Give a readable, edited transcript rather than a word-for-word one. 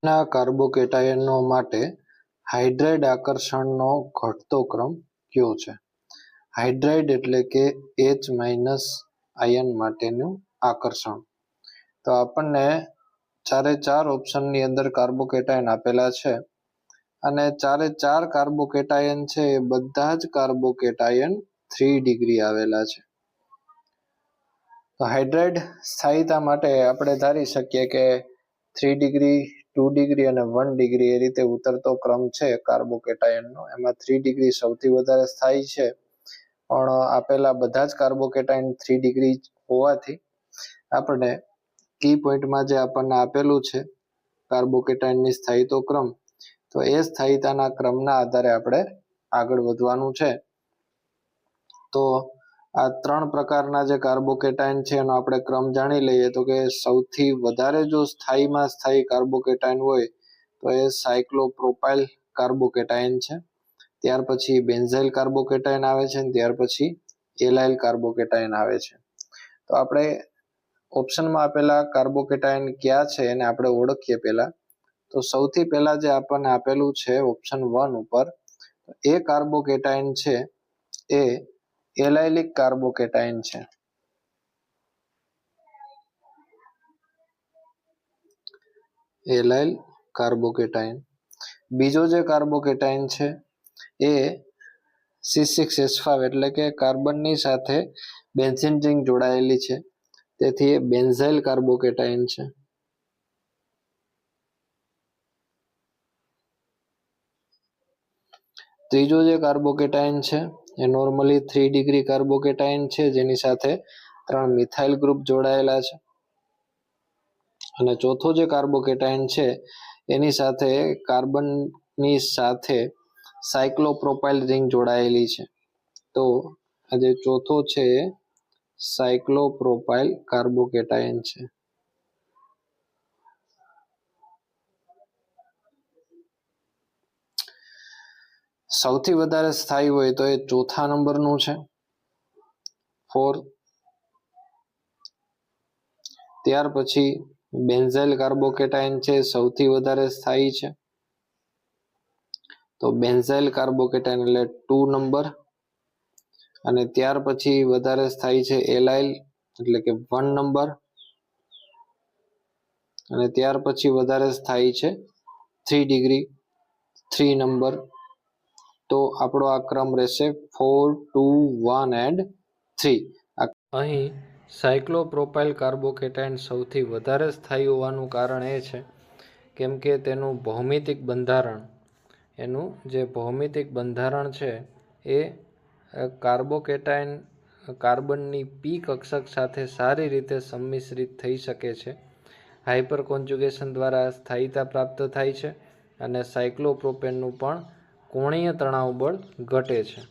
ના કાર્બોકેટાયનો માટે હાઇડ્રાઇડ આકર્ષણનો ઘટતો ક્રમ કયો છે? હાઇડ્રાઇડ એટલે કે H- આયન માટેનું આકર્ષણ. તો આપણને ચારે ચાર ઓપ્શનની અંદર કાર્બોકેટાયન આપેલા છે અને ચારે ચાર કાર્બોકેટાયન છે એ બધા જ કાર્બોકેટાયન 3 ડિગ્રી આવેલા છે. તો હાઇડ્રાઇડ સ્થાયીતા માટે આપણે ધારી શકીએ કે 3 ડિગ્રી, 2 ડિગ્રી અને 1 ડિગ્રી એ રીતે ઉતરતો ક્રમ છે કાર્બોકેટાયનનો. એમાં 3 ડિગ્રી સૌથી વધારે સ્થાયી છે, પણ આપેલા બધા જ કાર્બોકેટાયન 3 ડિગ્રી હોવાથી આપણે કી પોઈન્ટમાં જે આપણને આપેલું છે કાર્બોકેટાયનની સ્થાયીતો ક્રમ, તો એ સ્થાયીતાના ક્રમના આધારે આપણે આગળ વધવાનું છે. તો આ 3 પ્રકારના જે કાર્બોકેટાયન છે એનો આપણે ક્રમ જાણી લઈએ. તો કે સૌથી વધારે જો સ્થાયીમાં સ્થાયી કાર્બોકેટાયન હોય તો એ સાયક્લોપ્રોપાઇલ કાર્બોકેટાયન છે. ત્યાર પછી બેન્ઝાઇલ કાર્બોકેટાયન આવે છે અને ત્યાર પછી એલાઇલ કાર્બોકેટાયન આવે છે. તો આપણે ઓપ્શનમાં આપેલા કાર્બોકેટાયન ક્યાં છે એને આપણે ઓળખીએ પહેલા. તો સૌથી પહેલા જે આપણને આપેલું છે ઓપ્શન 1 ઉપર, એ કાર્બોકેટાયન છે એ એલાઇલિક કાર્બોકેટાયન છે. એલાઇલ કાર્બોકેટાયન. બીજો જે કાર્બોકેટાયન છે એ C6H5 એટલે કે કાર્બનની સાથે બેન્ઝીન રિંગ જોડાયેલી છે, તેથી એ બેન્ઝાઇલ કાર્બોકેટાયન છે. ત્રીજો જે કાર્બોકેટાયન છે એ નોર્મલી 3 ડિગ્રી કાર્બોકેટાયન છે, જેની સાથે 3 મિથાઇલ ગ્રુપ જોડાયેલા છે. અને ચોથો જે કાર્બોકેટાયન છે એની સાથે કાર્બનની સાથે સાયક્લોપ્રોપાઇલ રિંગ જોડાયેલી છે. તો આ જે ચોથો છે એ સાયક્લોપ્રોપાઇલ કાર્બોકેટાયન છે. સૌથી વધારે સ્થાયી હોય તો એ ચોથા નંબરનું છે, 4. ત્યાર પછી બેન્ઝાઇલ કાર્બોકેટાયન છે, સૌથી વધારે સ્થાયી છે. તો બેન્ઝાઇલ કાર્બોકેટાયન એટલે 2 નંબર. અને ત્યાર પછી વધારે સ્થાયી છે એલાઇલ એટલે કે 1 નંબર. અને ત્યાર પછી વધારે સ્થાયી છે 3 ડિગ્રી, 3 નંબર. તો આપણો આ ક્રમ રહેશે 4, 2, 1 and 3. અહીં સાયક્લોપ્રોપાઇલ કાર્બોકેટાયન સૌથી વધારે સ્થાયી હોવાનું કારણ એ છે કેમ કે તેનું ભૌમિતિક બંધારણ, એનું જે ભૌમિતિક બંધારણ છે એ કાર્બોકેટાયન કાર્બનની પી કક્ષક સાથે સારી રીતે સંમિશ્રિત થઈ શકે છે. હાઇપર કોન્જ્યુગેશન દ્વારા સ્થાયીતા પ્રાપ્ત થાય છે અને સાયક્લોપ્રોપેનનું પણ કોણીય તણાવ બળ ઘટે છે.